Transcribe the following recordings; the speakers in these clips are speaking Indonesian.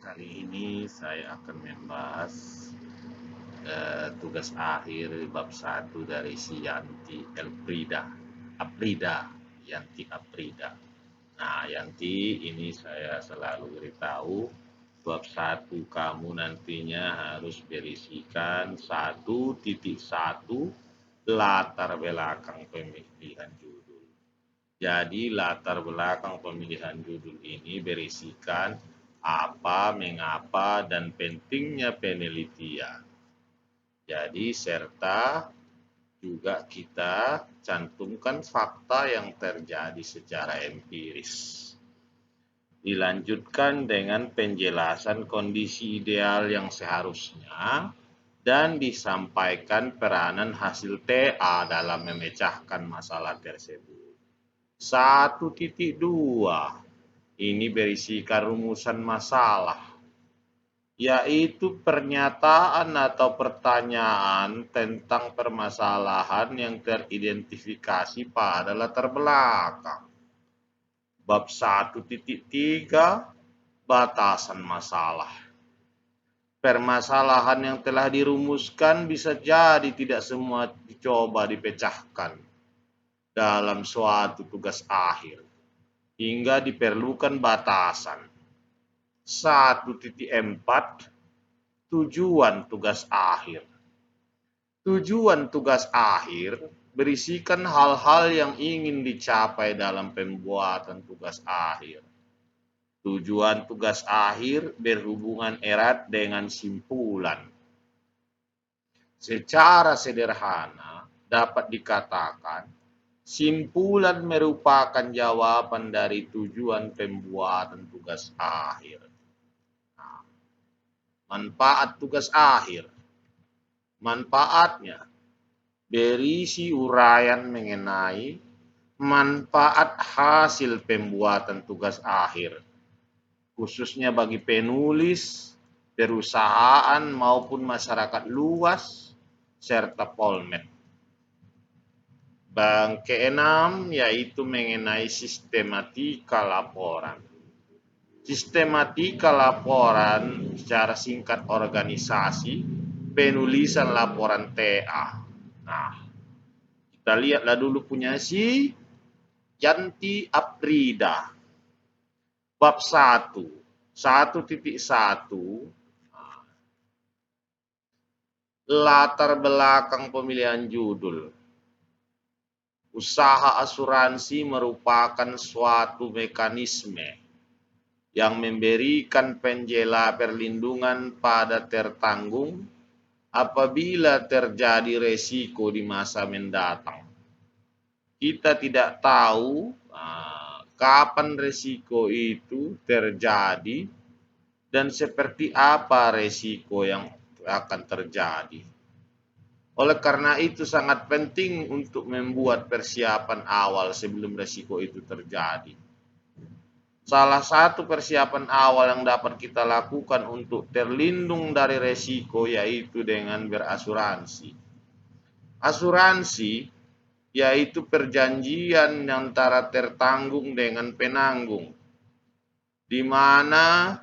Kali ini saya akan membahas tugas akhir bab 1 dari si Yanti Aprida, Yanti Aprida. Nah, Yanti ini saya selalu beritahu bab 1 kamu nantinya harus berisikan 1.1 latar belakang pemilihan judul. Jadi latar belakang pemilihan judul ini berisikan apa, mengapa, dan pentingnya penelitian. Jadi serta juga kita cantumkan fakta yang terjadi secara empiris. Dilanjutkan dengan penjelasan kondisi ideal yang seharusnya dan disampaikan peranan hasil TA dalam memecahkan masalah tersebut. 1.2 ini berisikan rumusan masalah, yaitu pernyataan atau pertanyaan tentang permasalahan yang teridentifikasi pada latar belakang. Bab 1.3 batasan masalah. Permasalahan yang telah dirumuskan bisa jadi tidak semua dicoba dipecahkan dalam suatu tugas akhir, hingga diperlukan batasan. 1.4 Tujuan tugas akhir. Tujuan tugas akhir berisikan hal-hal yang ingin dicapai dalam pembuatan tugas akhir. Tujuan tugas akhir berhubungan erat dengan simpulan. Secara sederhana dapat dikatakan simpulan merupakan jawaban dari tujuan pembuatan tugas akhir. Nah, manfaat tugas akhir. Manfaatnya berisi uraian mengenai manfaat hasil pembuatan tugas akhir, khususnya bagi penulis, perusahaan maupun masyarakat luas, serta Polmed. Keenam yaitu mengenai sistematika laporan. Sistematika laporan secara singkat organisasi penulisan laporan TA. Nah, kita lihatlah dulu punya si Yanti Aprida. Bab 1, 1.1 latar belakang pemilihan judul. Usaha asuransi merupakan suatu mekanisme yang memberikan perlindungan pada tertanggung apabila terjadi resiko di masa mendatang. Kita tidak tahu kapan resiko itu terjadi dan seperti apa resiko yang akan terjadi. Oleh karena itu sangat penting untuk membuat persiapan awal sebelum resiko itu terjadi. Salah satu persiapan awal yang dapat kita lakukan untuk terlindung dari resiko yaitu dengan berasuransi. Asuransi yaitu perjanjian antara tertanggung dengan penanggung, di mana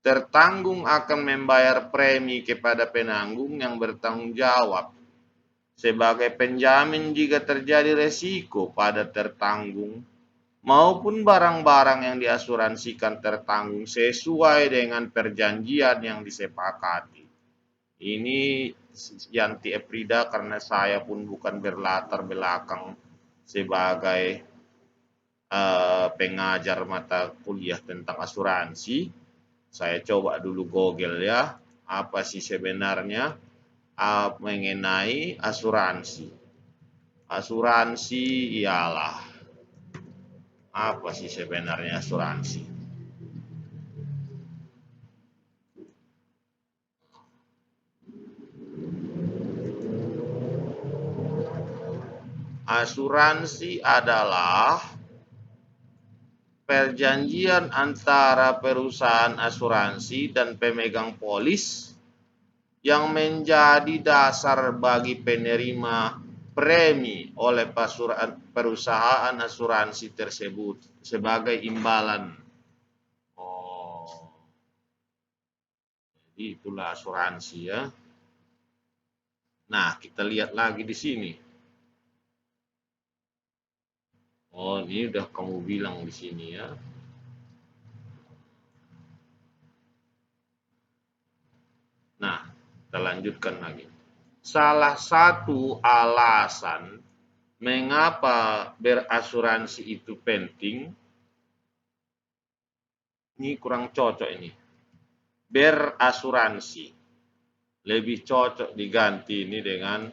tertanggung akan membayar premi kepada penanggung yang bertanggung jawab sebagai penjamin jika terjadi resiko pada tertanggung maupun barang-barang yang diasuransikan tertanggung sesuai dengan perjanjian yang disepakati. Ini Yanti Aprida karena saya pun bukan berlatar belakang sebagai pengajar mata kuliah tentang asuransi. Saya coba dulu Google ya, apa sih sebenarnya mengenai asuransi. Asuransi ialah apa sih sebenarnya asuransi? Asuransi adalah perjanjian antara perusahaan asuransi dan pemegang polis yang menjadi dasar bagi penerima premi oleh perusahaan asuransi tersebut sebagai imbalan. Oh, Itulah asuransi ya. Nah, kita lihat lagi di sini. Oh, ini udah kamu bilang di sini ya. Nah, kita lanjutkan lagi. Salah satu alasan mengapa berasuransi itu penting, ini kurang cocok ini. Berasuransi. Lebih cocok diganti ini dengan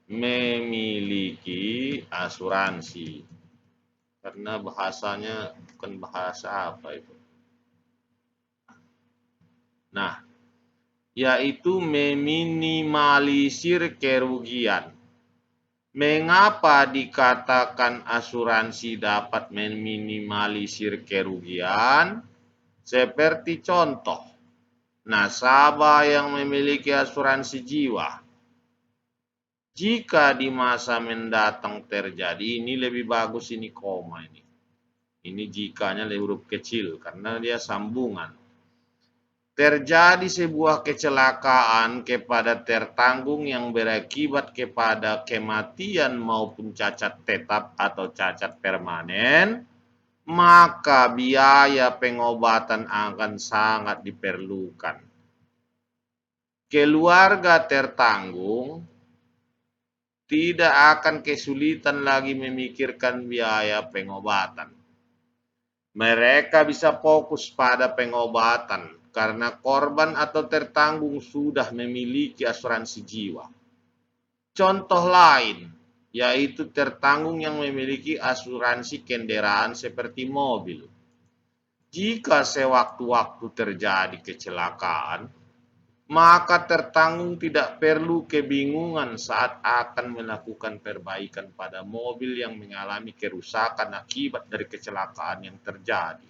memiliki asuransi. Karena bahasanya bukan bahasa apa itu. Nah, yaitu meminimalisir kerugian. Mengapa dikatakan asuransi dapat meminimalisir kerugian? Seperti contoh, nasabah yang memiliki asuransi jiwa. Jika di masa mendatang terjadi, ini lebih bagus ini koma ini. Ini jikanya huruf kecil karena dia sambungan. Terjadi sebuah kecelakaan kepada tertanggung yang berakibat kepada kematian maupun cacat tetap atau cacat permanen, maka biaya pengobatan akan sangat diperlukan. Keluarga tertanggung tidak akan kesulitan lagi memikirkan biaya pengobatan. Mereka bisa fokus pada pengobatan karena korban atau tertanggung sudah memiliki asuransi jiwa. Contoh lain, yaitu tertanggung yang memiliki asuransi kendaraan seperti mobil. Jika sewaktu-waktu terjadi kecelakaan, maka tertanggung tidak perlu kebingungan saat akan melakukan perbaikan pada mobil yang mengalami kerusakan akibat dari kecelakaan yang terjadi.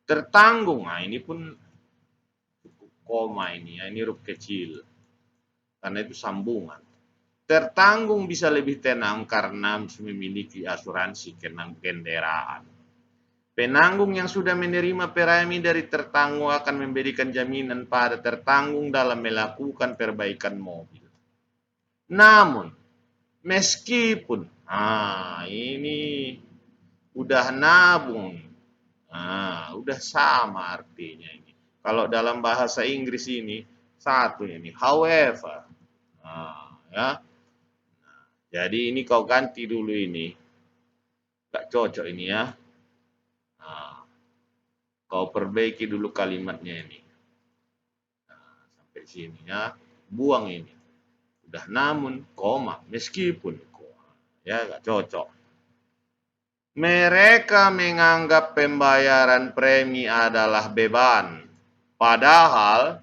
Tertanggung, nah ini pun koma ini ya, ini huruf kecil. Karena itu sambungan. Tertanggung bisa lebih tenang karena memiliki asuransi kendaraan. Penanggung yang sudah menerima premi dari tertanggung akan memberikan jaminan pada tertanggung dalam melakukan perbaikan mobil. Namun, meskipun, ini udah nabung, udah sama artinya ini. Kalau dalam bahasa Inggris ini, satu ini, however, ya. Jadi ini kau ganti dulu ini, gak cocok ini ya. Kau perbaiki dulu kalimatnya ini. Sampai sini ya. Buang ini. Udah namun, koma, meskipun. Ya, gak cocok. Mereka menganggap pembayaran premi adalah beban. Padahal,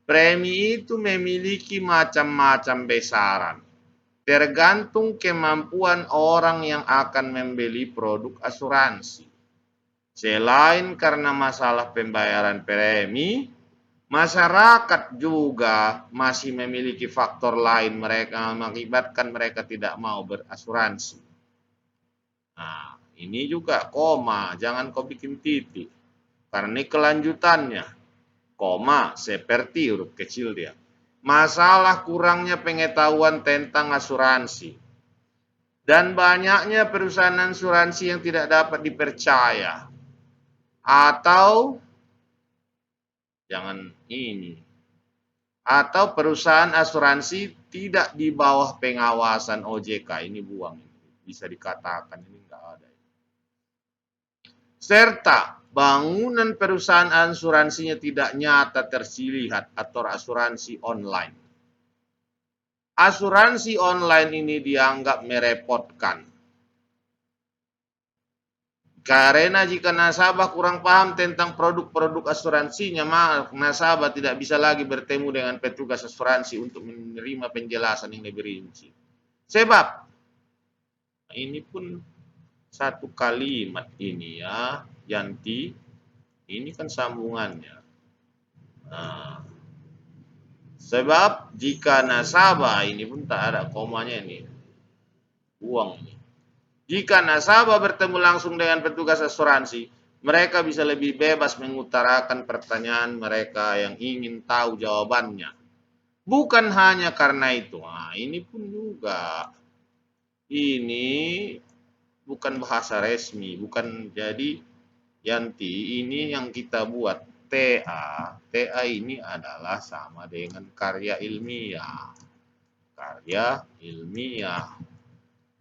premi itu memiliki macam-macam besaran. Tergantung kemampuan orang yang akan membeli produk asuransi. Selain karena masalah pembayaran premi, masyarakat juga masih memiliki faktor lain mereka mengakibatkan mereka tidak mau berasuransi. Nah, ini juga koma, jangan kau bikin titik. Karena ini kelanjutannya. Koma, seperti huruf kecil dia. Masalah kurangnya pengetahuan tentang asuransi. Dan banyaknya perusahaan asuransi yang tidak dapat dipercaya. Atau jangan ini. Atau perusahaan asuransi tidak di bawah pengawasan OJK. Ini buang. Bisa dikatakan ini enggak ada. Serta bangunan perusahaan asuransinya tidak nyata terlihat atau asuransi online. Asuransi online ini dianggap merepotkan. Karena jika nasabah kurang paham tentang produk-produk asuransinya, maka nasabah tidak bisa lagi bertemu dengan petugas asuransi untuk menerima penjelasan yang lebih rinci. Sebab, ini pun satu kalimat ini ya, Yanti, ini kan sambungannya. Nah, sebab jika nasabah, ini pun tak ada komanya ini, buang ini. Jika nasabah bertemu langsung dengan petugas asuransi, Mereka bisa lebih bebas mengutarakan pertanyaan mereka yang ingin tahu jawabannya. Bukan hanya karena itu. Nah, ini pun juga. Ini bukan bahasa resmi, bukan jadi Yanti, ini yang kita buat TA. TA ini adalah sama dengan karya ilmiah. Karya ilmiah.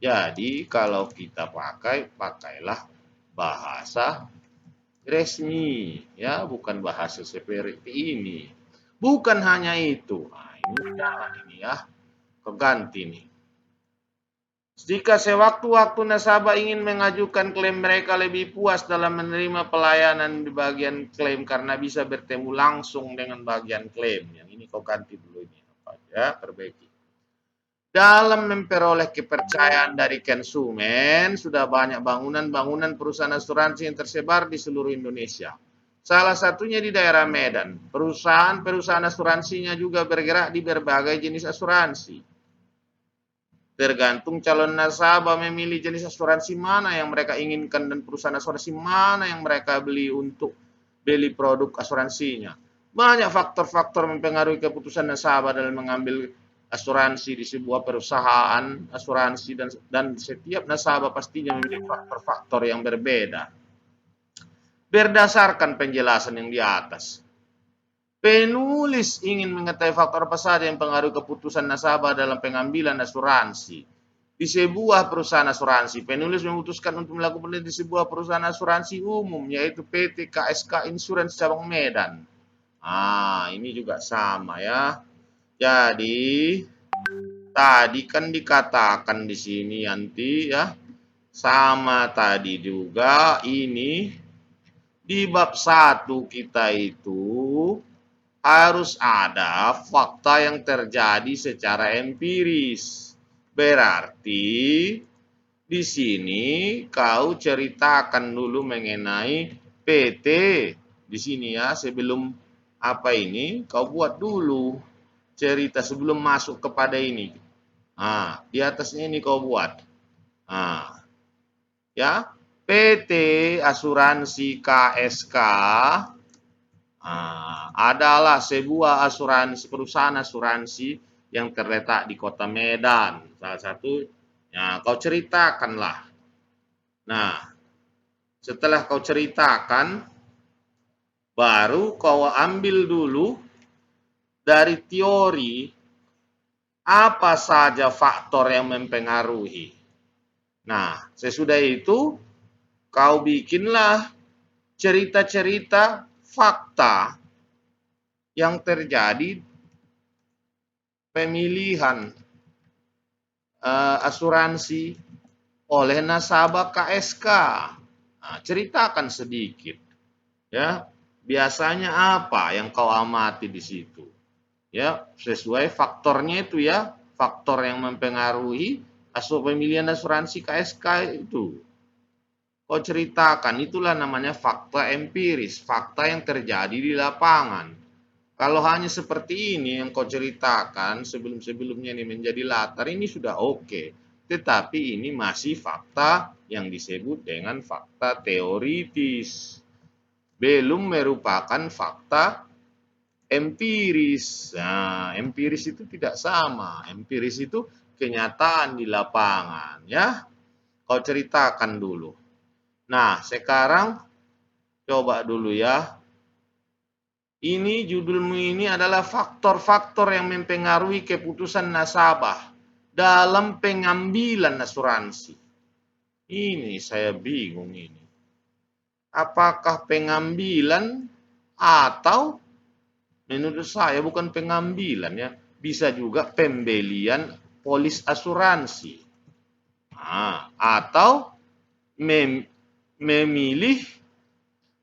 Jadi kalau kita pakai, pakailah bahasa resmi, ya, bukan bahasa seperti ini. Bukan hanya itu. Nah, ini jangan ini ya, keganti nih. Jika sewaktu-waktu nasabah ingin mengajukan klaim, mereka lebih puas dalam menerima pelayanan di bagian klaim karena bisa bertemu langsung dengan bagian klaim. Yang ini kau ganti dulu ini apa ya, perbaiki. Dalam memperoleh kepercayaan dari konsumen, sudah banyak bangunan-bangunan perusahaan asuransi yang tersebar di seluruh Indonesia. Salah satunya di daerah Medan. Perusahaan-perusahaan asuransinya juga bergerak di berbagai jenis asuransi. Tergantung calon nasabah memilih jenis asuransi mana yang mereka inginkan dan perusahaan asuransi mana yang mereka beli untuk beli produk asuransinya. Banyak faktor-faktor mempengaruhi keputusan nasabah dalam mengambil asuransi di sebuah perusahaan asuransi, dan setiap nasabah pastinya memiliki faktor-faktor yang berbeda. Berdasarkan penjelasan yang di atas, penulis ingin mengetahui faktor apa saja yang mempengaruhi keputusan nasabah dalam pengambilan asuransi. Di sebuah perusahaan asuransi, penulis memutuskan untuk melakukan di sebuah perusahaan asuransi umum, yaitu PT KSK Insurance Cabang Medan. Ini juga sama ya. Jadi, tadi kan dikatakan di sini nanti ya, sama tadi juga ini di bab 1 kita itu harus ada fakta yang terjadi secara empiris. Berarti di sini kau ceritakan dulu mengenai PT. Di sini ya, sebelum apa ini, kau buat dulu cerita sebelum masuk kepada ini. Di atasnya ini kau buat. Ya, PT Asuransi KSK adalah sebuah asuransi, perusahaan asuransi yang terletak di kota Medan. Salah satu, ya, kau ceritakanlah. Nah, setelah kau ceritakan, baru kau ambil dulu dari teori apa saja faktor yang mempengaruhi. Nah, sesudah itu kau bikinlah cerita-cerita fakta yang terjadi pemilihan asuransi oleh nasabah KSK. Ceritakan sedikit, ya. Biasanya apa yang kau amati di situ? Ya, sesuai faktornya itu ya, faktor yang mempengaruhi pemilihan asuransi KSK itu. Kau ceritakan, itulah namanya fakta empiris, fakta yang terjadi di lapangan. Kalau hanya seperti ini yang kau ceritakan sebelum-sebelumnya ini menjadi latar, ini sudah oke. Tetapi ini masih fakta yang disebut dengan fakta teoritis. Belum merupakan fakta empiris. Nah, empiris itu tidak sama. Empiris itu kenyataan di lapangan, ya. Kau ceritakan dulu. Nah, sekarang coba dulu ya. Ini judulmu ini adalah faktor-faktor yang mempengaruhi keputusan nasabah dalam pengambilan asuransi. Ini saya bingung ini. Apakah pengambilan atau menurut saya bukan pengambilan ya, bisa juga pembelian polis asuransi. Atau memilih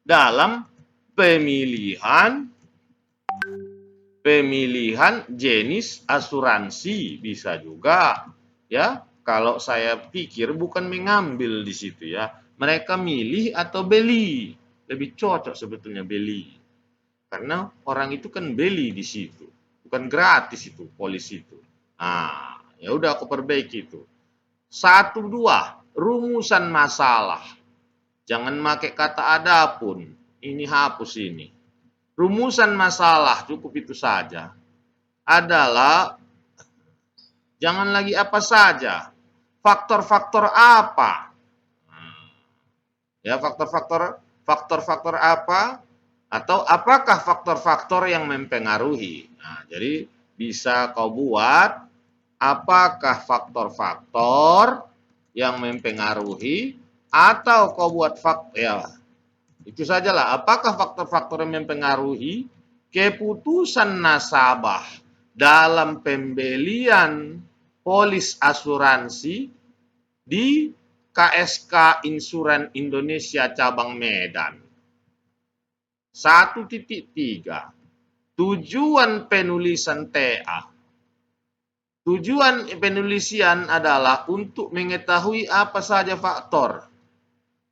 dalam pemilihan jenis asuransi, bisa juga ya. Kalau saya pikir bukan mengambil di situ ya, mereka milih atau beli, lebih cocok sebetulnya beli, karena orang itu kan beli di situ, bukan gratis itu polis itu. Ya udah aku perbaiki itu. 1, 2, rumusan masalah. Jangan pakai kata adapun. Ini hapus ini. Rumusan masalah cukup itu saja. Adalah jangan lagi apa saja. Faktor-faktor apa? Ya, faktor-faktor apa? Atau apakah faktor-faktor yang mempengaruhi? Nah, jadi bisa kau buat apakah faktor-faktor yang mempengaruhi atau kau buat faktor ya itu sajalah apakah faktor-faktor yang mempengaruhi keputusan nasabah dalam pembelian polis asuransi di KSK Insuran Indonesia cabang Medan. 1.3 Tujuan penulisan TA. Tujuan penulisan adalah untuk mengetahui apa saja faktor.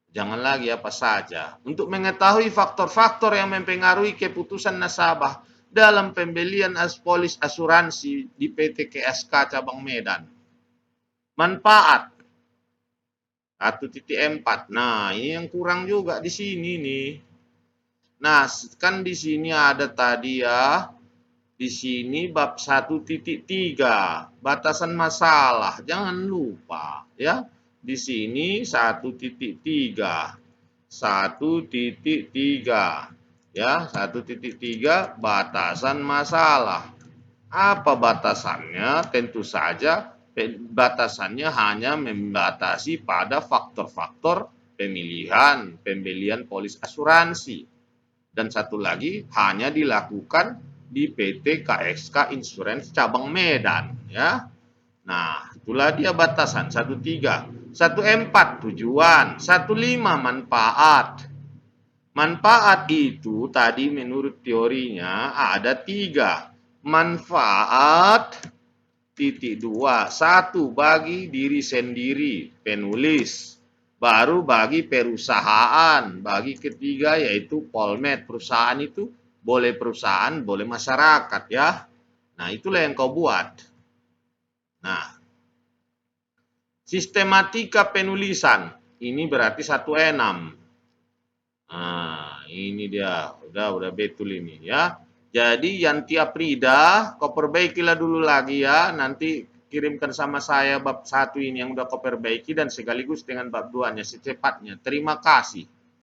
Jangan lagi apa saja. Untuk mengetahui faktor-faktor yang mempengaruhi keputusan nasabah dalam pembelian polis asuransi di PT KSK cabang Medan. Manfaat. 1.4. Nah, ini yang kurang juga di sini nih. Nah, kan di sini ada tadi ya. Di sini bab 1.3, batasan masalah. Jangan lupa ya. Di sini 1.3. 1.3 ya, 1.3 batasan masalah. Apa batasannya? Tentu saja batasannya hanya membatasi pada faktor-faktor pembelian polis asuransi. Dan satu lagi hanya dilakukan di PT KSK Insurance cabang Medan ya. Nah, itulah dia batasan 1.3, 1.4 tujuan, 1.5 manfaat. Manfaat itu tadi menurut teorinya ada 3. Manfaat titik 2, 1 bagi diri sendiri, penulis. Baru bagi perusahaan, bagi ketiga yaitu Polmed, perusahaan itu boleh perusahaan, boleh masyarakat ya. Nah, itulah yang kau buat. Nah, sistematika penulisan, ini berarti 1.6. Nah, ini dia, udah betul ini ya. Jadi Yanti Aprida, kau perbaikilah dulu lagi ya, nanti kirimkan sama saya bab 1 ini yang udah kau perbaiki dan sekaligus dengan bab 2-nya secepatnya. Terima kasih.